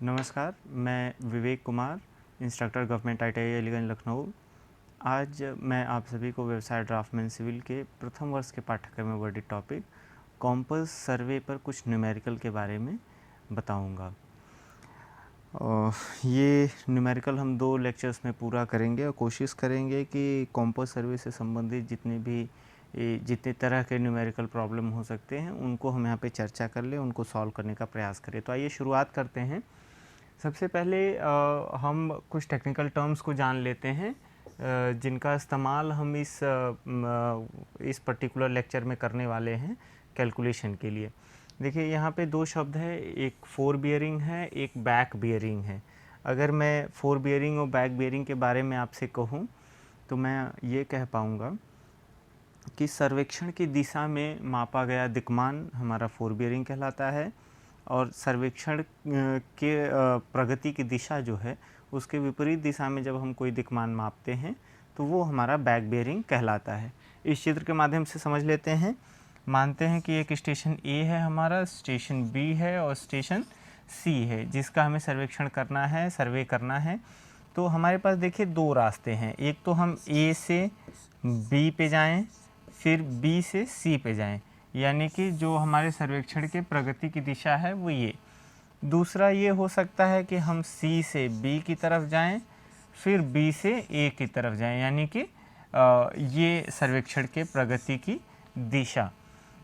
नमस्कार, मैं Vivek Kumar, instructor government ITI Aliganj Lucknow. आज मैं आप सभी को व्यवसाय ड्राफ्टमैन सिविल के प्रथम वर्ष के पाठ्यक्रम में वर्णित टॉपिक कॉम्पस सर्वे पर कुछ न्यूमेरिकल के बारे में बताऊंगा। ये न्यूमेरिकल हम 2 लेक्चर्स में पूरा करेंगे और कोशिश करेंगे कि कॉम्पस सर्वे से संबंधित जितने तरह के न्यूमेरिकल प्रॉब्लम हो सकते हैं उनको हम यहाँ पे चर्चा कर लें, उनको सॉल्व करने का प्रयास करें। तो आइए शुरुआत करते हैं। सबसे पहले हम कुछ टेक्निकल टर्म्स को जान लेते हैं जिनका इस्तेमाल हम इस पर्टिकुलर लेक्चर में करने वाले हैं कैलकुलेशन के लिए। देखिए यहाँ पे 2 शब्द है, एक फोर बियरिंग है, एक बैक बियरिंग है। अगर मैं फोर बियरिंग और बैक बियरिंग के बारे में आपसे कहूँ तो मैं ये कह पाऊँगा कि सर्वेक्षण की दिशा में मापा गया दिक्मान हमारा फोर बियरिंग कहलाता है और सर्वेक्षण के प्रगति की दिशा जो है उसके विपरीत दिशा में जब हम कोई दिक्मान मापते हैं तो वो हमारा बैक बियरिंग कहलाता है। इस चित्र के माध्यम से समझ लेते हैं। मानते हैं कि एक स्टेशन ए है हमारा, स्टेशन बी है और स्टेशन सी है जिसका हमें सर्वेक्षण करना है, सर्वे करना है। तो हमारे पास देखिए 2 रास्ते हैं, एक तो हम ए से बी पे जाएं, फिर बी से सी पे जाएं, यानी कि जो हमारे सर्वेक्षण के प्रगति की दिशा है वो ये। दूसरा ये हो सकता है कि हम सी से बी की तरफ जाएं, फिर बी से ए की तरफ जाएं, यानी कि ये सर्वेक्षण के प्रगति की दिशा।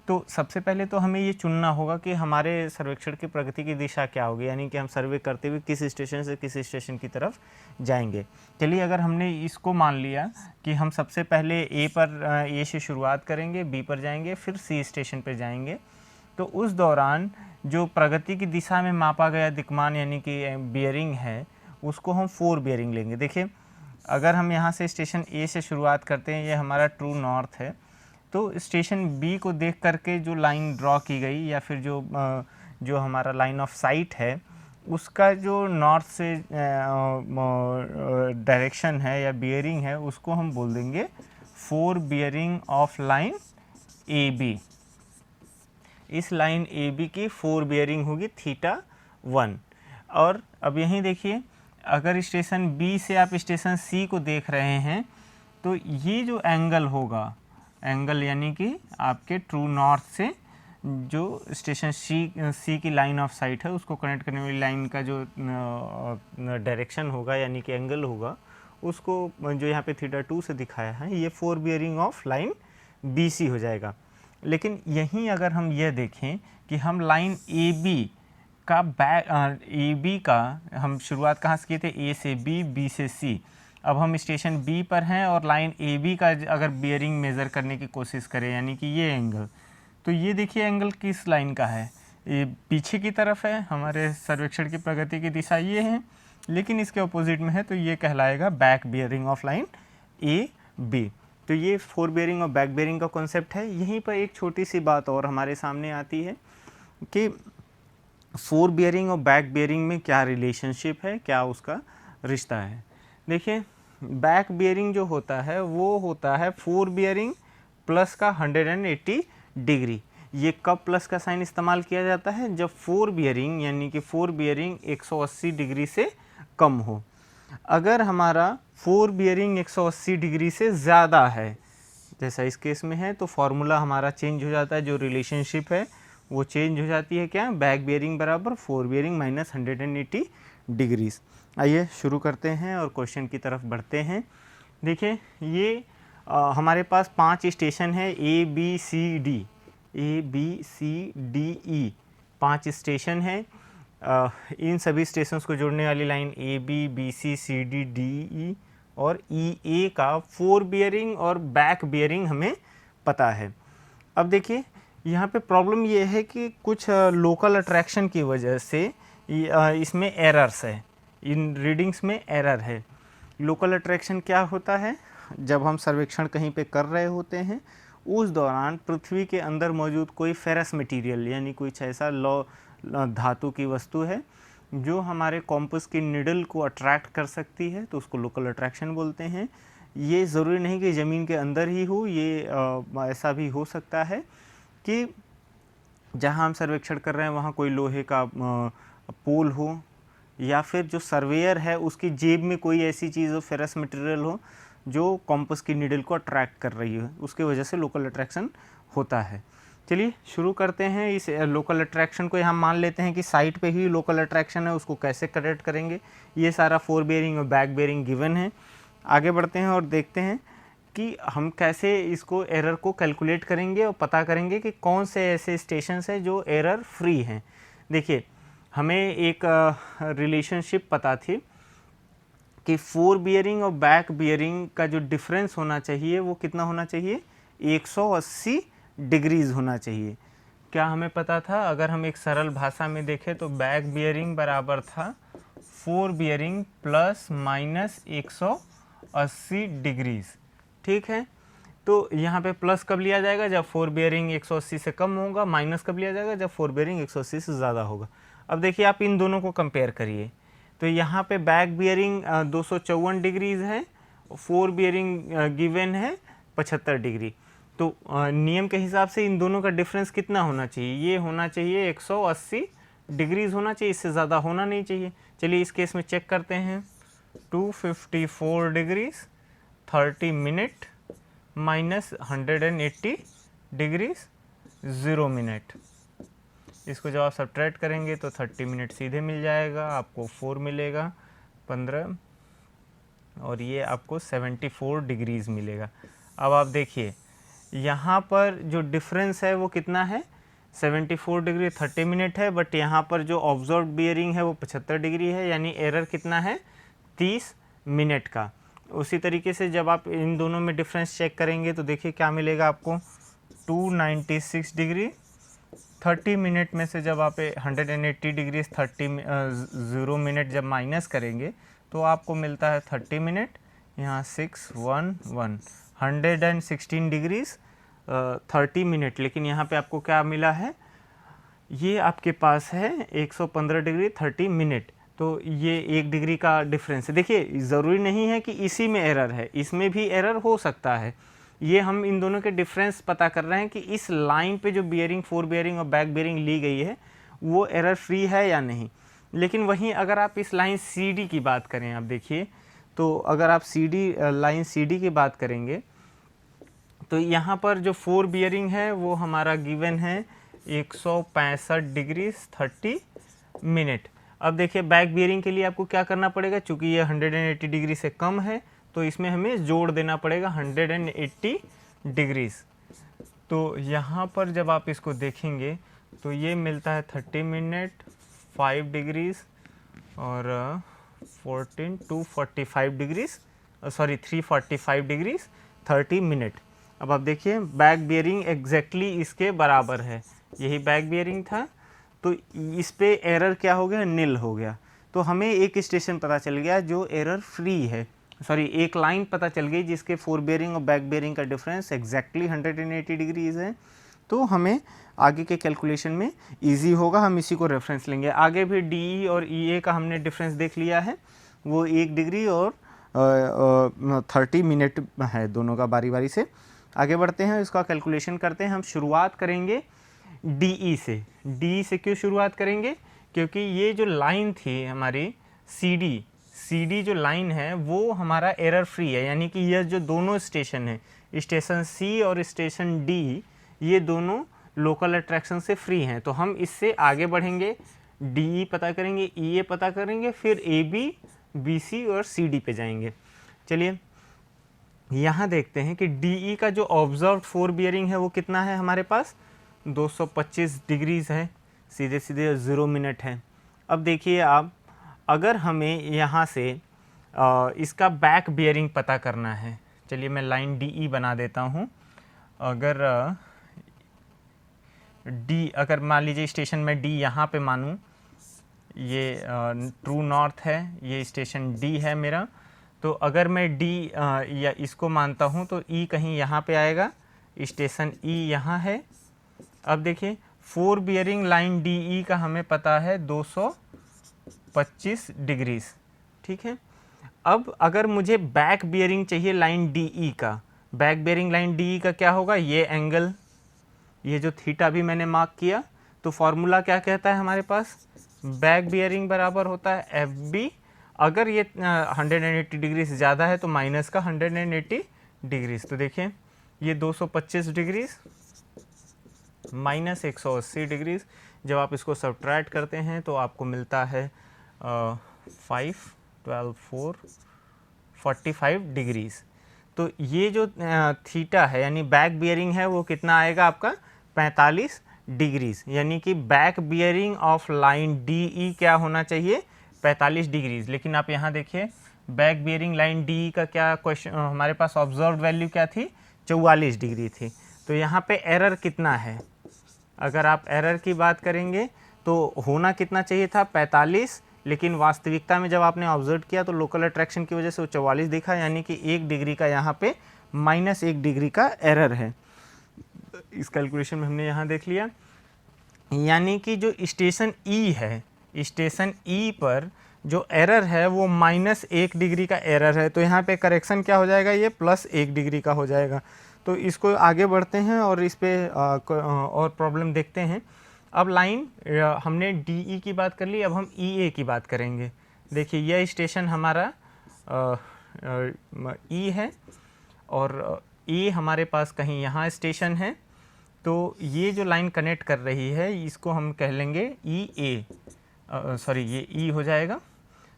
तो सबसे पहले तो हमें ये चुनना होगा कि हमारे सर्वेक्षण की प्रगति की दिशा क्या होगी, यानी कि हम सर्वे करते हुए किस स्टेशन से किस स्टेशन की तरफ जाएंगे। चलिए अगर हमने इसको मान लिया कि हम सबसे पहले ए से शुरुआत करेंगे, बी पर जाएंगे, फिर सी स्टेशन पर जाएंगे, तो उस दौरान जो प्रगति की दिशा में मापा गया दिक्मान यानी कि बियरिंग है उसको हम फोर बियरिंग लेंगे। देखिए अगर हम यहाँ से स्टेशन ए से शुरुआत करते हैं, ये हमारा ट्रू नॉर्थ है, तो स्टेशन बी को देख करके जो लाइन ड्रॉ की गई या फिर जो हमारा लाइन ऑफ साइट है उसका जो नॉर्थ से डायरेक्शन है या बियरिंग है उसको हम बोल देंगे fore bearing of line A B. इस लाइन ए बी की फोर बियरिंग होगी θ1। और अब यहीं देखिए अगर स्टेशन बी से आप स्टेशन सी को देख रहे हैं तो ये जो एंगल होगा, एंगल यानी कि आपके ट्रू नॉर्थ से जो स्टेशन सी की लाइन ऑफ साइट है उसको कनेक्ट करने वाली लाइन का जो डायरेक्शन होगा यानी कि एंगल होगा, उसको जो यहाँ पे θ2 से दिखाया है ये fore bearing of line B C हो जाएगा। लेकिन यहीं अगर हम यह देखें कि हम लाइन ए बी का हम शुरुआत कहाँ से किए थे, ए से बी, बी से सी। अब हम स्टेशन बी पर हैं और लाइन ए बी का अगर बियरिंग मेज़र करने की कोशिश करें यानी कि ये एंगल, तो ये देखिए एंगल किस लाइन का है, ये पीछे की तरफ है, हमारे सर्वेक्षण की प्रगति की दिशा ये है, लेकिन इसके अपोजिट में है तो ये कहलाएगा back bearing of line A B. तो ये फोर बियरिंग और बैक बियरिंग का कॉन्सेप्ट है। यहीं पर एक छोटी सी बात और हमारे सामने आती है कि फोर बियरिंग और बैक बियरिंग में क्या रिलेशनशिप है, क्या उसका रिश्ता है। देखिए बैक बियरिंग जो होता है वो होता है फोर बियरिंग प्लस का 180 डिग्री। ये कब प्लस का साइन इस्तेमाल किया जाता है, जब फोर बियरिंग यानी कि फोर बियरिंग 180 डिग्री से कम हो। अगर हमारा फोर बियरिंग 180 डिग्री से ज़्यादा है जैसा इस केस में है तो फॉर्मूला हमारा चेंज हो जाता है, जो रिलेशनशिप है वो चेंज हो जाती है। क्या, बैक बियरिंग बराबर फोर बियरिंग माइनस 180 डिग्रीज। आइए शुरू करते हैं और क्वेश्चन की तरफ बढ़ते हैं। देखिए ये हमारे पास 5 स्टेशन है, A B C D E 5 station हैं। इन सभी स्टेशंस को जोड़ने वाली line A B C D E और ई ए का फोर बियरिंग और बैक बियरिंग हमें पता है। अब देखिए यहाँ पे प्रॉब्लम ये है कि कुछ लोकल अट्रैक्शन की वजह से इसमें एरर्स है, इन रीडिंग्स में एरर है। लोकल अट्रैक्शन क्या होता है, जब हम सर्वेक्षण कहीं पे कर रहे होते हैं उस दौरान पृथ्वी के अंदर मौजूद कोई फेरस मटेरियल यानी कुछ ऐसा धातु की वस्तु है जो हमारे कॉम्पस की निडल को अट्रैक्ट कर सकती है, तो उसको लोकल अट्रैक्शन बोलते हैं। ये ज़रूरी नहीं कि ज़मीन के अंदर ही हो, ये ऐसा भी हो सकता है कि जहाँ हम सर्वेक्षण कर रहे हैं वहाँ कोई लोहे का पोल हो या फिर जो सर्वेयर है उसकी जेब में कोई ऐसी चीज़ हो, फेरस मटेरियल हो जो कॉम्पस की नीडल को अट्रैक्ट कर रही है, उसके वजह से लोकल अट्रैक्शन होता है। चलिए शुरू करते हैं। इस लोकल अट्रैक्शन को यहाँ मान लेते हैं कि साइड पे ही लोकल अट्रैक्शन है, उसको कैसे करेक्ट करेंगे। ये सारा फोर बेयरिंग और बैक बेयरिंग गिवन है। आगे बढ़ते हैं और देखते हैं कि हम कैसे इसको एरर को कैलकुलेट करेंगे और पता करेंगे कि कौन से ऐसे स्टेशंस हैं जो एरर फ्री हैं। देखिए हमें एक रिलेशनशिप पता थी कि फोर बियरिंग और बैक बियरिंग का जो डिफरेंस होना चाहिए वो कितना होना चाहिए, 180 डिग्रीज होना चाहिए। क्या हमें पता था? अगर हम एक सरल भाषा में देखें तो बैक बियरिंग बराबर था four bearing plus minus 180 degrees. ठीक है, तो यहाँ पे प्लस कब लिया जाएगा? जब फोर बियरिंग 180 से कम होगा। माइनस कब लिया जाएगा? जब फोर बियरिंग 180 से ज़्यादा होगा। अब देखिए आप इन दोनों को कंपेयर करिए, तो यहाँ पे बैक बियरिंग 254 डिग्रीज है, फोर बियरिंग गिवन है 75 डिग्री। तो नियम के हिसाब से इन दोनों का डिफरेंस कितना होना चाहिए? ये होना चाहिए 180 डिग्रीज होना चाहिए, इससे ज़्यादा होना नहीं चाहिए। चलिए इस केस में चेक करते हैं। 254 degrees 30 minute minus 180 degrees 0 minute. इसको जब आप सब्ट्रैक्ट करेंगे तो 30 मिनट सीधे मिल जाएगा, आपको 4 मिलेगा 15, और ये आपको 74 डिग्रीज मिलेगा। अब आप देखिए यहाँ पर जो डिफरेंस है वो कितना है, 74 डिग्री 30 मिनट है, बट यहाँ पर जो ऑब्जर्व बियरिंग है वो 75 डिग्री है, यानी एरर कितना है, 30 मिनट का। उसी तरीके से जब आप इन दोनों में डिफरेंस चेक करेंगे तो देखिए क्या मिलेगा आपको, 296 डिग्री 30 मिनट में से जब आप 180 डिग्री 0 मिनट जब माइनस करेंगे तो आपको मिलता है 30 मिनट, यहाँ 611 116 डिग्रीज 30 मिनट। लेकिन यहाँ पे आपको क्या मिला है, ये आपके पास है 115 डिग्री 30 मिनट, तो ये 1 डिग्री का डिफरेंस है। देखिए ज़रूरी नहीं है कि इसी में एरर है, इसमें भी एरर हो सकता है। ये हम इन दोनों के डिफरेंस पता कर रहे हैं कि इस लाइन पे जो बियरिंग, फोर बियरिंग और बैक बियरिंग ली गई है वो एरर फ्री है या नहीं। लेकिन वहीं अगर आप इस लाइन CD की बात करें, आप देखिए तो अगर आप लाइन CD की बात करेंगे तो यहाँ पर जो फोर बियरिंग है वो हमारा गिवन है 165 डिग्री 30 मिनट। अब देखिए बैक बियरिंग के लिए आपको क्या करना पड़ेगा, चूँकि ये 180 डिग्री से कम है तो इसमें हमें जोड़ देना पड़ेगा 180 डिग्रीज। तो यहाँ पर जब आप इसको देखेंगे तो ये मिलता है 30 मिनट 5 डिग्रीज और 245 डिग्रीज, सॉरी 345 डिग्रीज 30 मिनट। अब आप देखिए बैक बियरिंग एग्जैक्टली इसके बराबर है, यही बैक बियरिंग था, तो इस पे एरर क्या हो गया, निल हो गया। तो हमें एक स्टेशन पता चल गया जो एरर फ्री है, सॉरी एक लाइन पता चल गई जिसके फोर बियरिंग और बैक बियरिंग का डिफरेंस एग्जैक्टली 180 डिग्रीज है। तो हमें आगे के कैलकुलेशन में इजी होगा, हम इसी को रेफरेंस लेंगे। आगे भी DE और EA का हमने डिफरेंस देख लिया है, वो 1 डिग्री और 30 मिनट है, दोनों का बारी बारी से। आगे बढ़ते हैं, इसका कैलकुलेशन करते हैं। हम शुरुआत करेंगे DE से। DE से क्यों शुरुआत करेंगे, क्योंकि ये जो लाइन थी हमारी CD जो लाइन है वो हमारा एरर फ्री है, यानी कि यह जो दोनों स्टेशन है, स्टेशन C और स्टेशन D, ये दोनों लोकल अट्रैक्शन से फ्री हैं। तो हम इससे आगे बढ़ेंगे, DE पता करेंगे, EA पता करेंगे, फिर AB, BC और CD पे जाएंगे। चलिए यहाँ देखते हैं कि DE का जो ऑब्जर्व्ड फोर बियरिंग है वो कितना है हमारे पास, 225 डिग्रीज है, सीधे सीधे 0 मिनट है। अब देखिए आप, अगर हमें यहाँ से इसका बैक बियरिंग पता करना है, चलिए मैं लाइन DE बना देता हूँ। अगर मान लीजिए स्टेशन में D यहाँ पे मानूँ, ये ट्रू नॉर्थ है, ये स्टेशन D है मेरा, तो अगर मैं D या इसको मानता हूँ तो E कहीं यहाँ पे आएगा, स्टेशन E यहाँ है। अब देखिए फोर बियरिंग लाइन DE का हमें पता है 225 डिग्रीज, ठीक है। अब अगर मुझे बैक बियरिंग चाहिए लाइन DE का, बैक बियरिंग लाइन DE का क्या होगा, ये एंगल, ये जो थीटा भी मैंने मार्क किया, तो फॉर्मूला क्या कहता है हमारे पास, बैक बियरिंग बराबर होता है एफ बी, अगर ये 180 डिग्री से ज़्यादा है तो माइनस का 180 डिग्रीज। तो देखिए ये 225 डिग्रीज माइनस 180 डिग्रीज, जब आप इसको सब्ट्रैक्ट करते हैं तो आपको मिलता है 5, 12, 4, 45 डिग्रीज। तो ये जो थीटा है यानी बैक बियरिंग है वो कितना आएगा आपका 45 डिग्रीज, यानी कि back bearing of line D E क्या होना चाहिए 45 डिग्रीज। लेकिन आप यहाँ देखिए back bearing line D E का क्या क्वेश्चन, हमारे पास ऑब्जर्व्ड वैल्यू क्या थी 44 डिग्री थी। तो यहाँ पे एरर कितना है, अगर आप एरर की बात करेंगे तो होना कितना चाहिए था 45, लेकिन वास्तविकता में जब आपने ऑब्जर्व किया तो लोकल अट्रैक्शन की वजह से वो 44 दिखा, यानी कि 1 डिग्री का यहाँ पे -1 डिग्री का एरर है। इस कैलकुलेशन में हमने यहाँ देख लिया, यानी कि जो स्टेशन ई है, स्टेशन ई पर जो एरर है वो -1 डिग्री का एरर है। तो यहाँ पे करेक्शन क्या हो जाएगा, ये +1 डिग्री का हो जाएगा। तो इसको आगे बढ़ते हैं और इस पे और प्रॉब्लम देखते हैं। अब लाइन हमने डी की बात कर ली, अब हम ई की बात करेंगे। देखिए यह स्टेशन हमारा ई है और ए हमारे पास कहीं यहाँ स्टेशन है। तो ये जो लाइन कनेक्ट कर रही है इसको हम कह लेंगे ई ए, सॉरी ये ई हो जाएगा।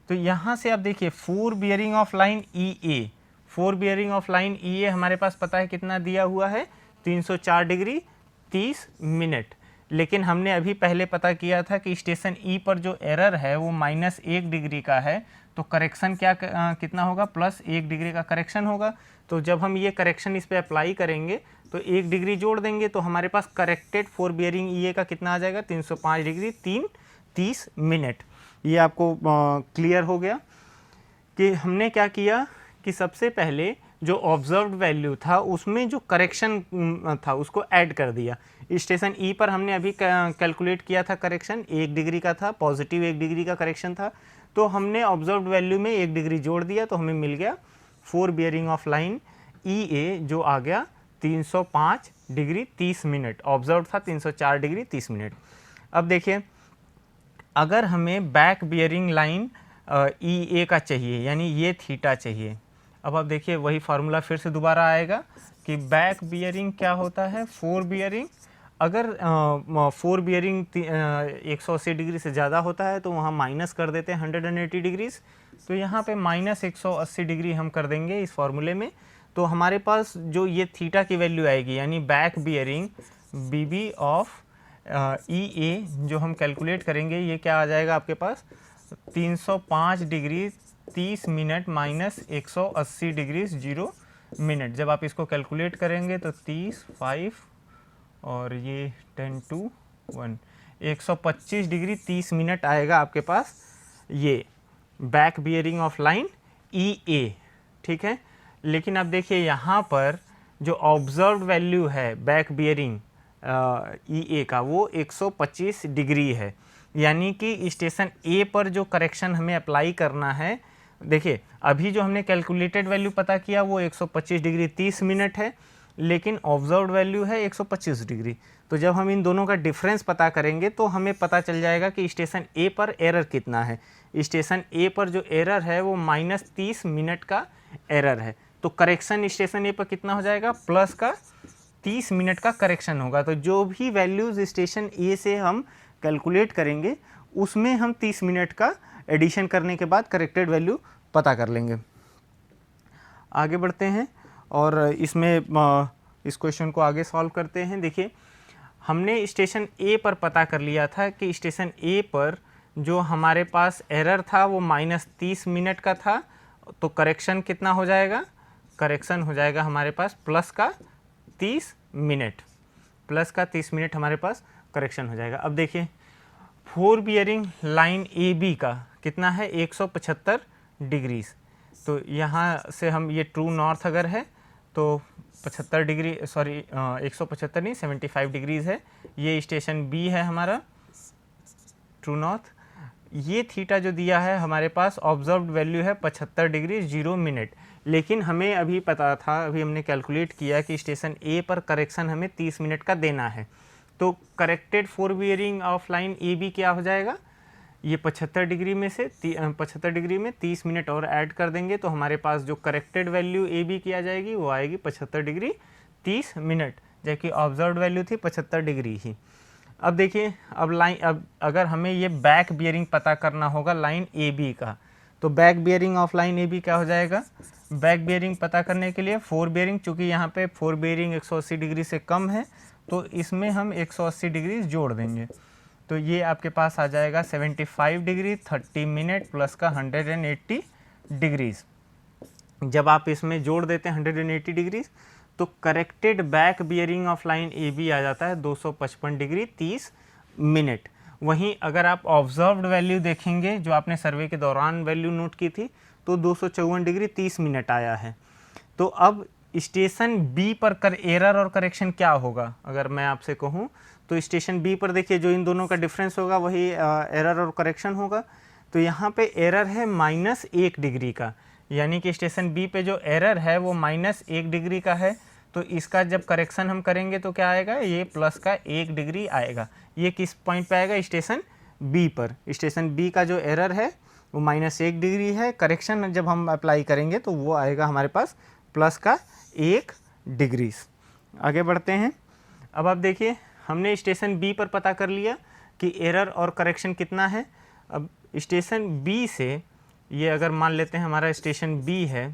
तो यहाँ से आप देखिए 4 bearing of line E A, 4 bearing of line E A हमारे पास पता है कितना दिया हुआ है 304 डिग्री 30 मिनट। लेकिन हमने अभी पहले पता किया था कि स्टेशन ई पर जो एरर है वो -1 डिग्री का है, तो करेक्शन क्या कितना होगा +1 डिग्री का करेक्शन होगा। तो जब हम ये करेक्शन इस पे अप्लाई करेंगे तो 1 डिग्री जोड़ देंगे तो हमारे पास करेक्टेड 4 बियरिंग ई ए का कितना आ जाएगा 305 डिग्री 30 मिनट। ये आपको क्लियर हो गया कि हमने क्या किया कि सबसे पहले जो ऑब्जर्व्ड वैल्यू था उसमें जो करेक्शन था उसको ऐड कर दिया। स्टेशन ई पर हमने अभी कैलकुलेट किया था करेक्शन 1 डिग्री का था, पॉजिटिव 1 डिग्री का करेक्शन था। तो हमने ऑब्जर्व्ड वैल्यू में 1 डिग्री जोड़ दिया तो हमें मिल गया 4 bearing of line E A, जो आ गया 305 डिग्री 30 मिनट। ऑब्जर्व था 304 डिग्री 30 मिनट। अब देखिए अगर हमें back bearing line E A का चाहिए, यानी ये थीटा चाहिए। अब आप देखिए वही फार्मूला फिर से दोबारा आएगा कि बैक बियरिंग क्या होता है 4 बियरिंग। अगर 4 बियरिंग 180 डिग्री से ज़्यादा होता है तो वहाँ माइनस कर देते हैं 180 डिग्रीज। तो यहाँ पे -180 डिग्री हम कर देंगे इस फार्मूले में। तो हमारे पास जो ये थीटा की वैल्यू आएगी यानी back bearing B B of E A जो हम कैलकुलेट करेंगे, ये क्या आ जाएगा आपके पास 305 डिग्री 30 मिनट -180 डिग्री 0 मिनट। जब आप इसको कैलकुलेट करेंगे तो 30, 5 और ये 10 to 1, 125 डिग्री 30 मिनट आएगा आपके पास ये back bearing of line E ए, ठीक है। लेकिन अब देखिए यहाँ पर जो ऑब्जर्व्ड वैल्यू है बैक बियरिंग ई ए का वो 125 डिग्री है, यानी कि स्टेशन ए पर जो करेक्शन हमें अप्लाई करना है, देखिए अभी जो हमने कैलकुलेटेड वैल्यू पता किया वो 125 डिग्री 30 मिनट है, लेकिन ऑब्जर्व्ड वैल्यू है 125 डिग्री। तो जब हम इन दोनों का डिफरेंस पता करेंगे तो हमें पता चल जाएगा कि स्टेशन ए पर एरर कितना है। स्टेशन ए पर जो एरर है वो -30 मिनट का एरर है। तो करेक्शन स्टेशन ए पर कितना हो जाएगा प्लस का 30 मिनट का करेक्शन होगा। तो जो भी वैल्यूज़ स्टेशन ए से हम कैलकुलेट करेंगे उसमें हम 30 मिनट का एडिशन करने के बाद करेक्टेड वैल्यू पता कर लेंगे। आगे बढ़ते हैं और इसमें इस क्वेश्चन को आगे सॉल्व करते हैं। देखिए हमने स्टेशन ए पर पता कर लिया था कि स्टेशन ए पर जो हमारे पास एरर था वो -30 मिनट का था। तो करेक्शन कितना हो जाएगा, करेक्शन हो जाएगा हमारे पास प्लस का 30 मिनट, प्लस का 30 मिनट हमारे पास करेक्शन हो जाएगा। अब देखिए 4 बियरिंग लाइन ए बी का कितना है 175 डिग्रीज। तो यहाँ से हम ये ट्रू नॉर्थ अगर है तो 75 डिग्री, सॉरी 175 नहीं 75 डिग्रीज है। ये स्टेशन बी है हमारा ट्रू नॉर्थ। ये थीटा जो दिया है हमारे पास ऑब्जर्व्ड वैल्यू है 75 डिग्री 0 मिनट। लेकिन हमें अभी पता था, अभी हमने कैलकुलेट किया कि स्टेशन ए पर करेक्शन हमें 30 मिनट का देना है। तो corrected 4 bearing of line A B क्या हो जाएगा, ये 75 डिग्री में से 75 डिग्री में 30 मिनट और ऐड कर देंगे तो हमारे पास जो करेक्टेड वैल्यू ए बी की आ जाएगी वो आएगी 75 डिग्री 30 मिनट, जबकि ऑब्जर्व्ड वैल्यू थी 75 डिग्री ही। अब देखिए, अब अगर हमें ये बैक बियरिंग पता करना होगा लाइन ए बी का, तो back bearing of line A B क्या हो जाएगा? बैक बियरिंग पता करने के लिए फोर बियरिंग, चूँकि यहाँ पे फोर बियरिंग 180 डिग्री से कम है तो इसमें हम 180 डिग्री जोड़ देंगे, तो ये आपके पास आ जाएगा 75 डिग्री 30 मिनट प्लस का 180 डिग्रीज। जब आप इसमें जोड़ देते हैं 180 डिग्रीज तो corrected back bearing of line A B आ जाता है 255 डिग्री 30 मिनट। वहीं अगर आप ऑब्जर्व्ड वैल्यू देखेंगे, जो आपने सर्वे के दौरान वैल्यू नोट की थी, तो 254 डिग्री 30 मिनट आया है। तो अब स्टेशन बी पर एरर और करेक्शन क्या होगा? अगर मैं आपसे कहूँ तो स्टेशन बी पर देखिए, जो इन दोनों का डिफरेंस होगा वही एरर और करेक्शन होगा। तो यहाँ पे एरर है -1 डिग्री का, यानी कि स्टेशन बी पे जो एरर है वो -1 डिग्री का है। तो इसका जब करेक्शन हम करेंगे तो क्या आएगा? ये प्लस का 1 डिग्री आएगा। ये किस पॉइंट पे आएगा? स्टेशन बी पर। स्टेशन बी का जो एरर है वो -1 डिग्री है, करेक्शन जब हम अप्लाई करेंगे तो वो आएगा हमारे पास प्लस का 1 डिग्रीज। आगे बढ़ते हैं। अब आप देखिए, हमने स्टेशन बी पर पता कर लिया कि एरर और करेक्शन कितना है। अब स्टेशन बी से, ये अगर मान लेते हैं हमारा स्टेशन बी है,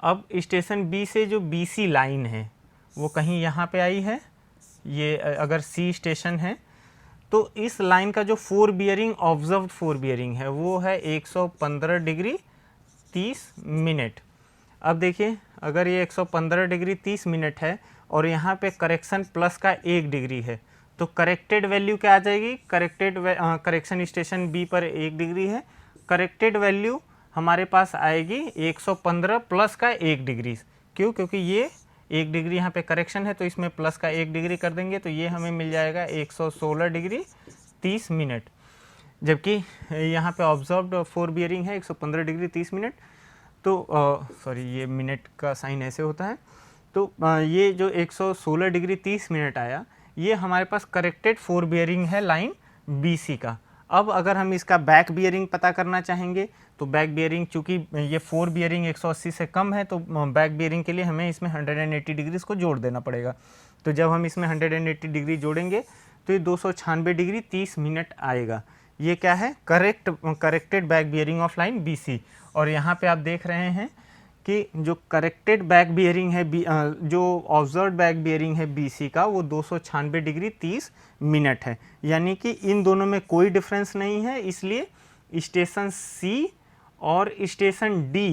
अब स्टेशन बी से जो बीसी लाइन है वो कहीं यहाँ पे आई है, ये अगर सी स्टेशन है तो इस लाइन का जो four bearing observed four bearing है वो है 115 डिग्री 30 मिनट। अब देखिए, अगर ये 115 डिग्री 30 मिनट है और यहाँ पे करेक्शन प्लस का 1 डिग्री है तो करेक्टेड वैल्यू क्या आ जाएगी? करेक्शन स्टेशन बी पर 1 डिग्री है, करेक्टेड वैल्यू हमारे पास आएगी 115 प्लस का 1 डिग्री। क्यों? क्योंकि ये 1 डिग्री यहाँ पे करेक्शन है तो इसमें प्लस का 1 डिग्री कर देंगे तो ये हमें मिल जाएगा 116 डिग्री 30 मिनट। जबकि यहाँ पे ऑब्जर्व्ड फोर बियरिंग है 115 डिग्री 30 मिनट। तो सॉरी, ये मिनट का साइन ऐसे होता है। तो ये जो 116 डिग्री 30 मिनट आया, ये हमारे पास करेक्टेड फोर बियरिंग है लाइन BC का। अब अगर हम इसका बैक बियरिंग पता करना चाहेंगे तो बैक बियरिंग, चूँकि ये फोर बियरिंग 180 से कम है तो बैक बियरिंग के लिए हमें इसमें 180 डिग्रीज को जोड़ देना पड़ेगा। तो जब हम इसमें 180 डिग्री जोड़ेंगे तो ये 296 डिग्री 30 मिनट आएगा। ये क्या है? Corrected back bearing of line BC। और यहाँ पे आप देख रहे हैं कि जो करेक्टेड बैक बियरिंग है, जो ऑब्जर्व्ड बैक बियरिंग है BC का, वो 296 डिग्री 30 मिनट है। यानी कि इन दोनों में कोई डिफरेंस नहीं है, इसलिए स्टेशन C और स्टेशन D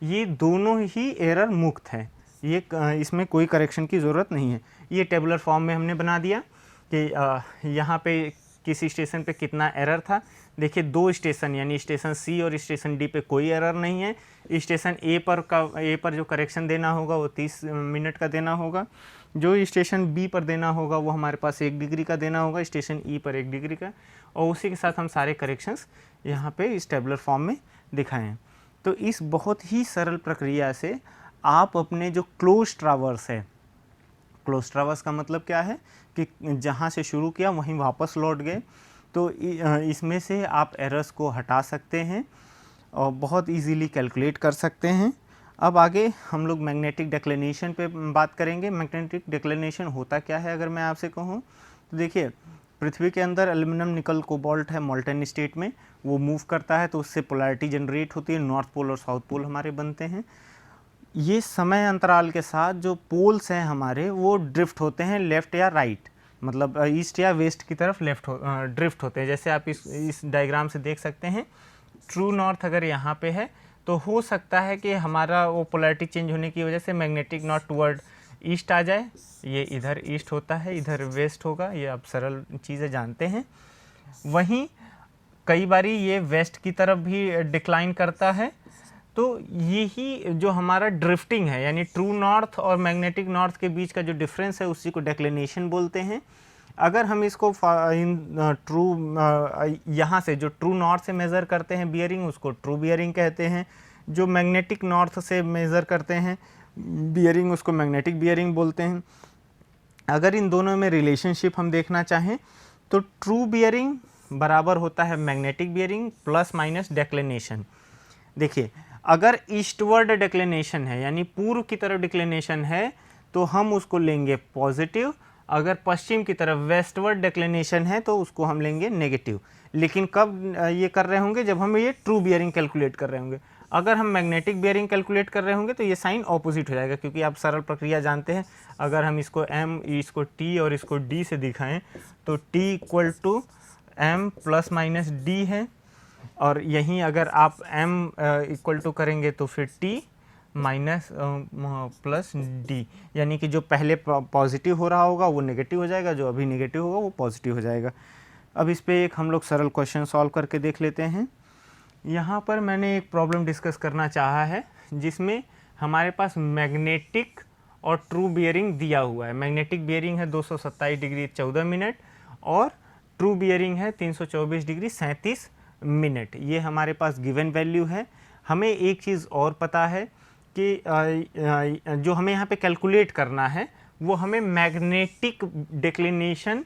ये दोनों ही एरर मुक्त है। ये इसमें कोई करेक्शन की ज़रूरत नहीं है। ये टेबुलर फॉर्म में हमने बना दिया कि यहाँ पे किसी स्टेशन पे कितना एरर था। देखिए, दो स्टेशन यानी स्टेशन C और स्टेशन D पे कोई एरर नहीं है। स्टेशन ए पर जो करेक्शन देना होगा वो 30 मिनट का देना होगा। जो स्टेशन B पर देना होगा वो हमारे पास 1 डिग्री का देना होगा, स्टेशन E पर 1 डिग्री का। और उसी के साथ हम सारे करेक्शंस यहाँ पे इस टेबुलर फॉर्म में दिखाएं हैं। तो इस बहुत ही सरल प्रक्रिया से आप अपने जो क्लोज ट्रावर्स है, क्लोज ट्रावर्स का मतलब क्या है कि जहाँ से शुरू किया वहीं वापस लौट गए, तो इसमें से आप एरर्स को हटा सकते हैं और बहुत इजीली कैलकुलेट कर सकते हैं। अब आगे हम लोग मैग्नेटिक डिक्लिनेशन पे बात करेंगे। मैग्नेटिक डिक्लिनेशन होता क्या है अगर मैं आपसे कहूँ तो देखिए, पृथ्वी के अंदर एल्युमिनियम निकल कोबाल्ट है मोल्टन स्टेट में, वो मूव करता है तो उससे पोलैरिटी जनरेट होती है, नॉर्थ पोल और साउथ पोल हमारे बनते हैं। ये समय अंतराल के साथ जो पोल्स हैं हमारे वो ड्रिफ्ट होते हैं लेफ़्ट या राइट, मतलब ईस्ट या वेस्ट की तरफ ड्रिफ्ट होते हैं। जैसे आप इस डायग्राम से देख सकते हैं, ट्रू नॉर्थ अगर यहाँ पे है तो हो सकता है कि हमारा वो पोलैरिटी चेंज होने की वजह से मैग्नेटिक नॉर्थ टुवर्ड ईस्ट आ जाए। ये इधर ईस्ट होता है, इधर वेस्ट होगा, ये आप सरल चीज़ें जानते हैं। वहीं कई बारी ये वेस्ट की तरफ भी डिक्लाइन करता है। तो यही जो हमारा ड्रिफ्टिंग है, यानी ट्रू नॉर्थ और मैग्नेटिक नॉर्थ के बीच का जो डिफरेंस है उसी को डिक्लिनेशन बोलते हैं। अगर हम इसको यहाँ से जो ट्रू नॉर्थ से मेज़र करते हैं बियरिंग, उसको ट्रू बियरिंग कहते हैं। जो मैग्नेटिक नॉर्थ से मेज़र करते हैं बियरिंग, उसको मैग्नेटिक बियरिंग बोलते हैं। अगर इन दोनों में रिलेशनशिप हम देखना चाहें तो ट्रू बियरिंग बराबर होता है magnetic bearing plus minus declination. देखिए, अगर ईस्टवर्ड डेक्लिनेशन है यानी पूर्व की तरफ डिक्लिनेशन है तो हम उसको लेंगे पॉजिटिव, अगर पश्चिम की तरफ वेस्टवर्ड डेक्लिनेशन है तो उसको हम लेंगे नेगेटिव। लेकिन कब ये कर रहे होंगे, जब हम ये ट्रू बियरिंग कैलकुलेट कर रहे होंगे। अगर हम मैग्नेटिक बियरिंग कैलकुलेट कर रहे होंगे तो ये साइन ऑपोजिट हो जाएगा, क्योंकि आप सरल प्रक्रिया जानते हैं। अगर हम इसको m, इसको t और इसको d से दिखाएं तो t equal to m plus minus d है, और यहीं अगर आप m इक्वल टू करेंगे तो फिर t माइनस प्लस डी, यानी कि जो पहले पॉजिटिव हो रहा होगा वो नेगेटिव हो जाएगा, जो अभी नेगेटिव होगा वो पॉजिटिव हो जाएगा। अब इस पे एक हम लोग सरल क्वेश्चन सॉल्व करके देख लेते हैं। यहाँ पर मैंने एक प्रॉब्लम डिस्कस करना चाहा है जिसमें हमारे पास मैग्नेटिक और ट्रू बियरिंग दिया हुआ है। मैग्नेटिक बियरिंग है 227 डिग्री 14 मिनट और ट्रू बियरिंग है 324 डिग्री 37 मिनट। ये हमारे पास गिवन वैल्यू है। हमें एक चीज़ और पता है कि जो हमें यहाँ पे कैलकुलेट करना है वो हमें मैग्नेटिक डिक्लिनेशन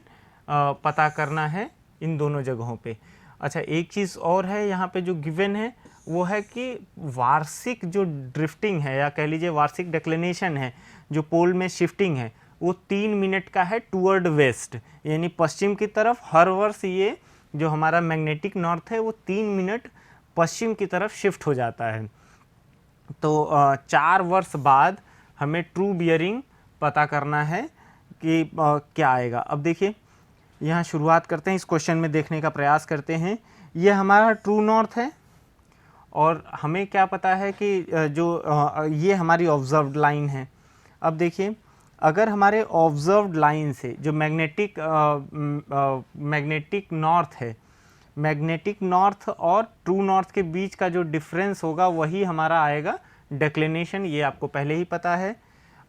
पता करना है इन दोनों जगहों पे। अच्छा, एक चीज़ और है यहाँ पे जो गिवन है वो है कि वार्षिक जो ड्रिफ्टिंग है या कह लीजिए वार्षिक डिक्लिनेशन है, जो पोल में शिफ्टिंग है, वो 3 मिनट का है टूवर्ड वेस्ट, यानी पश्चिम की तरफ। हर वर्ष ये जो हमारा मैग्नेटिक नॉर्थ है वो 3 मिनट पश्चिम की तरफ शिफ्ट हो जाता है। तो 4 वर्ष बाद हमें ट्रू बियरिंग पता करना है कि क्या आएगा। अब देखिए, यहाँ शुरुआत करते हैं, इस क्वेश्चन में देखने का प्रयास करते हैं। ये हमारा ट्रू नॉर्थ है और हमें क्या पता है कि ये हमारी ऑब्जर्व्ड लाइन है। अब देखिए, अगर हमारे ऑब्जर्व्ड लाइन से जो मैग्नेटिक नॉर्थ है, मैग्नेटिक नॉर्थ और ट्रू नॉर्थ के बीच का जो डिफरेंस होगा वही हमारा आएगा डिक्लिनेशन, ये आपको पहले ही पता है।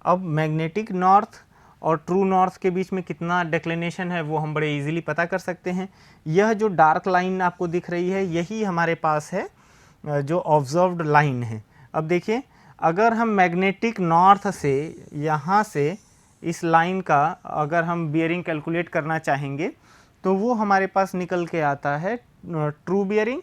अब मैग्नेटिक नॉर्थ और ट्रू नॉर्थ के बीच में कितना डिक्लिनेशन है वो हम बड़े इजीली पता कर सकते हैं। यह जो डार्क लाइन आपको दिख रही है यही हमारे पास है जो ऑब्जर्व्ड लाइन है। अब देखिए, अगर हम मैग्नेटिक नॉर्थ से यहाँ से इस लाइन का अगर हम बियरिंग कैलकुलेट करना चाहेंगे तो वो हमारे पास निकल के आता है ट्रू बियरिंग।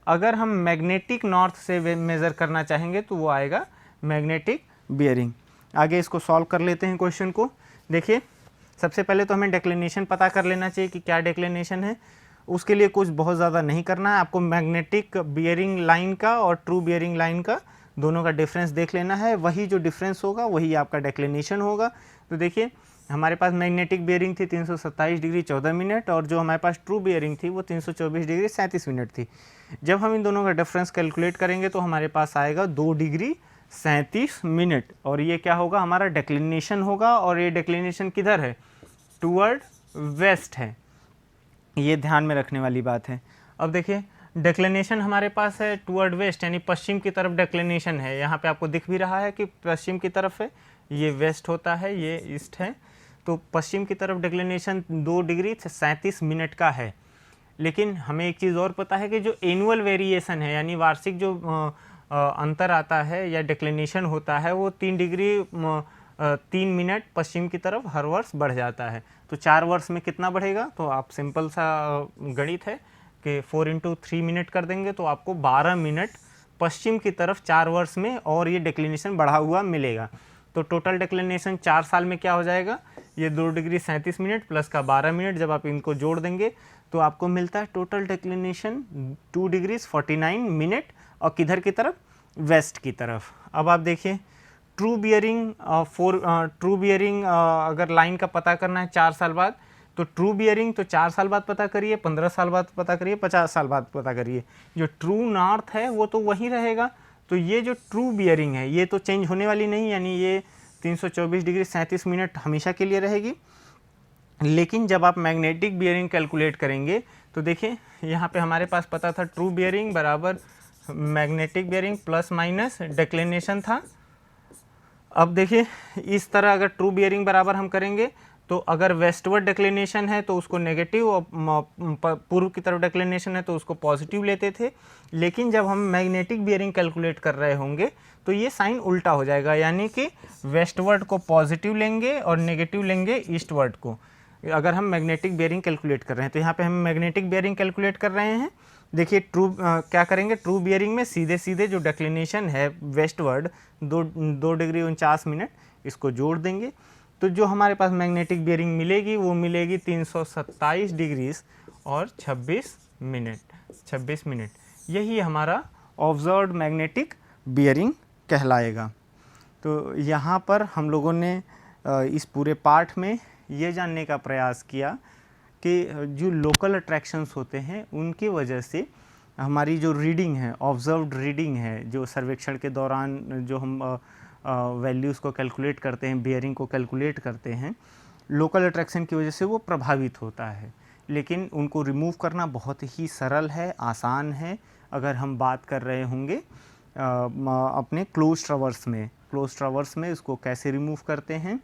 अगर हम मैग्नेटिक नॉर्थ से मेज़र करना चाहेंगे तो वो आएगा मैग्नेटिक बियरिंग। आगे इसको सॉल्व कर लेते हैं क्वेश्चन को। देखिए, सबसे पहले तो हमें डिक्लिनेशन पता कर लेना चाहिए कि क्या डिक्लिनेशन है। उसके लिए कुछ बहुत ज़्यादा नहीं करना है, आपको मैग्नेटिक बियरिंग लाइन का और ट्रू बियरिंग लाइन का दोनों का डिफरेंस देख लेना है। वही जो डिफरेंस होगा वही आपका डिक्लिनेशन होगा। तो देखिए, हमारे पास मैग्नेटिक बियरिंग थी 327 डिग्री 14 मिनट और जो हमारे पास ट्रू बियरिंग थी वो 324 डिग्री 37 मिनट थी। जब हम इन दोनों का डिफरेंस कैलकुलेट करेंगे तो हमारे पास आएगा 2 डिग्री 37 मिनट, और ये क्या होगा, हमारा डिक्लिनेशन होगा। और ये डिक्लिनेशन किधर है, टूवर्ड वेस्ट है, ये ध्यान में रखने वाली बात है। अब देखिए, डिक्लिनेशन हमारे पास है टूवर्ड वेस्ट, यानी पश्चिम की तरफ डिक्लिनेशन है। यहाँ पे आपको दिख भी रहा है कि पश्चिम की तरफ है, ये वेस्ट होता है, ये ईस्ट है। तो पश्चिम की तरफ डिक्लिनेशन 2 डिग्री 37 मिनट का है। लेकिन हमें एक चीज़ और पता है कि जो एनुअल वेरिएशन है, यानी वार्षिक जो अंतर आता है या डिक्लिनेशन होता है, वो 3 डिग्री 3 मिनट पश्चिम की तरफ हर वर्ष बढ़ जाता है। तो 4 वर्ष में कितना बढ़ेगा, तो आप सिंपल सा गणित है कि 4 × 3 मिनट कर देंगे तो आपको 12 मिनट पश्चिम की तरफ 4 वर्ष में और ये डिक्लिनेशन बढ़ा हुआ मिलेगा। तो टोटल डिक्लिनेशन 4 साल में क्या हो जाएगा, ये 2 डिग्री 37 मिनट प्लस का 12 मिनट, जब आप इनको जोड़ देंगे तो आपको मिलता है टोटल डिक्लिनेशन 2 डिग्री 49 मिनट, और किधर की तरफ, वेस्ट की तरफ। अब आप देखिए, ट्रू बियरिंग अगर लाइन का पता करना है 4 साल बाद, तो ट्रू बियरिंग तो 4 साल बाद पता करिए, 15 साल बाद पता करिए, 50 साल बाद पता करिए। जो ट्रू नॉर्थ है वो तो वहीं रहेगा। तो ये जो ट्रू बियरिंग है ये तो चेंज होने वाली नहीं, यानी ये 324 डिग्री 37 मिनट हमेशा के लिए रहेगी। लेकिन जब आप मैग्नेटिक बियरिंग कैलकुलेट करेंगे तो देखिए, यहाँ पे हमारे पास पता था ट्रू बियरिंग बराबर magnetic bearing plus minus declination था। अब देखिए, इस तरह अगर ट्रू बियरिंग बराबर हम करेंगे तो अगर वेस्टवर्ड डिक्लिनेशन है तो उसको नेगेटिव और पूर्व की तरफ डिक्लिनेशन है तो उसको पॉजिटिव लेते थे। लेकिन जब हम मैग्नेटिक बियरिंग कैलकुलेट कर रहे होंगे तो ये साइन उल्टा हो जाएगा, यानी कि वेस्टवर्ड को पॉजिटिव लेंगे और नेगेटिव लेंगे ईस्टवर्ड को। अगर हम मैग्नेटिक बेयरिंग कैलकुलेट कर रहे हैं तो यहाँ पे हम मैग्नेटिक बेयरिंग कैलकुलेट कर रहे हैं। देखिए क्या करेंगे, ट्रू बियरिंग में सीधे सीधे जो डेक्लिनेशन है वेस्टवर्ड 2 डिग्री 49 मिनट, इसको जोड़ देंगे तो जो हमारे पास मैग्नेटिक बियरिंग मिलेगी वो मिलेगी 327 डिग्रीज और 26 मिनट। यही हमारा ऑब्जर्व्ड मैग्नेटिक बियरिंग कहलाएगा। तो यहाँ पर हम लोगों ने इस पूरे पाठ में ये जानने का प्रयास किया कि जो लोकल अट्रैक्शंस होते हैं उनकी वजह से हमारी जो रीडिंग है, ऑब्जर्व्ड रीडिंग है, जो सर्वेक्षण के दौरान जो हम वैल्यूज़ को कैलकुलेट करते हैं, बियरिंग को कैलकुलेट करते हैं, लोकल अट्रैक्शन की वजह से वो प्रभावित होता है। लेकिन उनको रिमूव करना बहुत ही सरल है, आसान है। अगर हम बात कर रहे होंगे अपने क्लोज ट्रावर्स में इसको कैसे रिमूव करते हैं।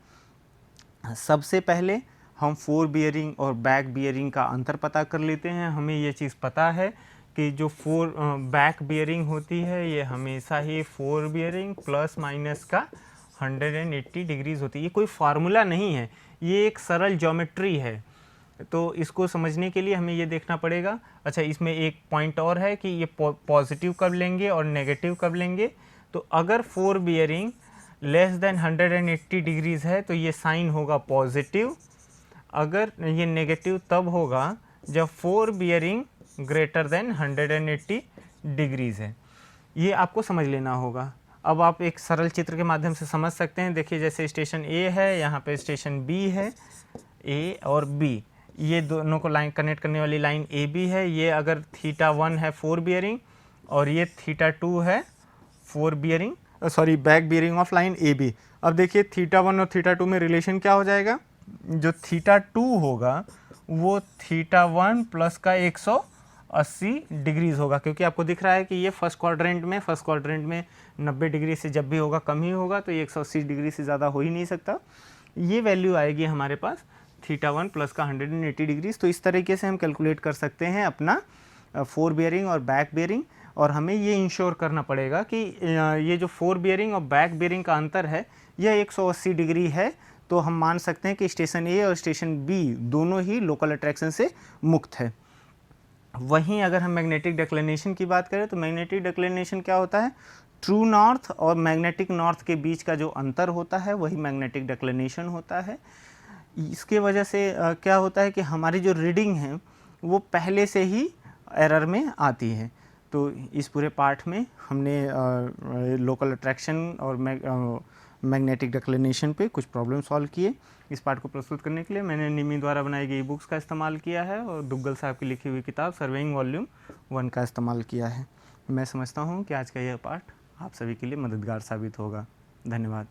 सबसे पहले हम फोर बियरिंग और बैक बियरिंग का अंतर पता कर लेते हैं। हमें ये चीज़ पता है कि जो बैक बियरिंग होती है ये हमेशा ही फोर बियरिंग प्लस माइनस का 180 डिग्रीज होती है। ये कोई फार्मूला नहीं है, ये एक सरल ज्योमेट्री है। तो इसको समझने के लिए हमें ये देखना पड़ेगा। अच्छा, इसमें एक पॉइंट और है कि ये पॉजिटिव कब लेंगे और नेगेटिव कब लेंगे। तो अगर four bearing less than 180 degrees है तो ये साइन होगा पॉजिटिव। अगर ये नेगेटिव तब होगा जब four bearing greater than 180 degrees है। ये आपको समझ लेना होगा। अब आप एक सरल चित्र के माध्यम से समझ सकते हैं। देखिए, जैसे स्टेशन ए है, यहाँ पे स्टेशन बी है, ए और बी, ये दोनों को लाइन कनेक्ट करने वाली लाइन ए बी है। ये अगर θ1 है फोर बियरिंग और ये θ2 है fore bearing back bearing of line A B. अब देखिए θ1 और θ2 में रिलेशन क्या हो जाएगा, जो θ2 होगा वो θ1 प्लस का 180 डिग्रीज होगा, क्योंकि आपको दिख रहा है कि ये फर्स्ट क्वाड्रेंट में 90 डिग्री से जब भी होगा कम ही होगा, तो ये 180 डिग्री से ज़्यादा हो ही नहीं सकता। ये वैल्यू आएगी हमारे पास θ1 प्लस का 180 डिग्रीज। तो इस तरीके से हम कैलकुलेट कर सकते हैं अपना फोर बियरिंग और बैक बियरिंग। और हमें ये इंश्योर करना पड़ेगा कि ये जो फोर बियरिंग और बैक बियरिंग का अंतर है यह 180 डिग्री है। तो हम मान सकते हैं कि स्टेशन ए और स्टेशन बी दोनों ही लोकल अट्रैक्शन से मुक्त है। वहीं अगर हम मैग्नेटिक डिक्लिनेशन की बात करें तो मैग्नेटिक डिक्लिनेशन क्या होता है, ट्रू नॉर्थ और मैग्नेटिक नॉर्थ के बीच का जो अंतर होता है वही मैग्नेटिक डिक्लिनेशन होता है। इसके वजह से क्या होता है कि हमारी जो रीडिंग है वो पहले से ही एरर में आती है। तो इस पूरे पाठ में हमने लोकल अट्रैक्शन और मैग्नेटिक डिक्लिनेशन पे कुछ प्रॉब्लम सॉल्व किए। इस पाठ को प्रस्तुत करने के लिए मैंने निमी द्वारा बनाई गई बुक्स का इस्तेमाल किया है और दुग्गल साहब की लिखी हुई किताब सर्वेइंग वॉल्यूम 1 का इस्तेमाल किया है। मैं समझता हूँ कि आज का यह पाठ आप सभी के लिए मददगार साबित होगा। धन्यवाद।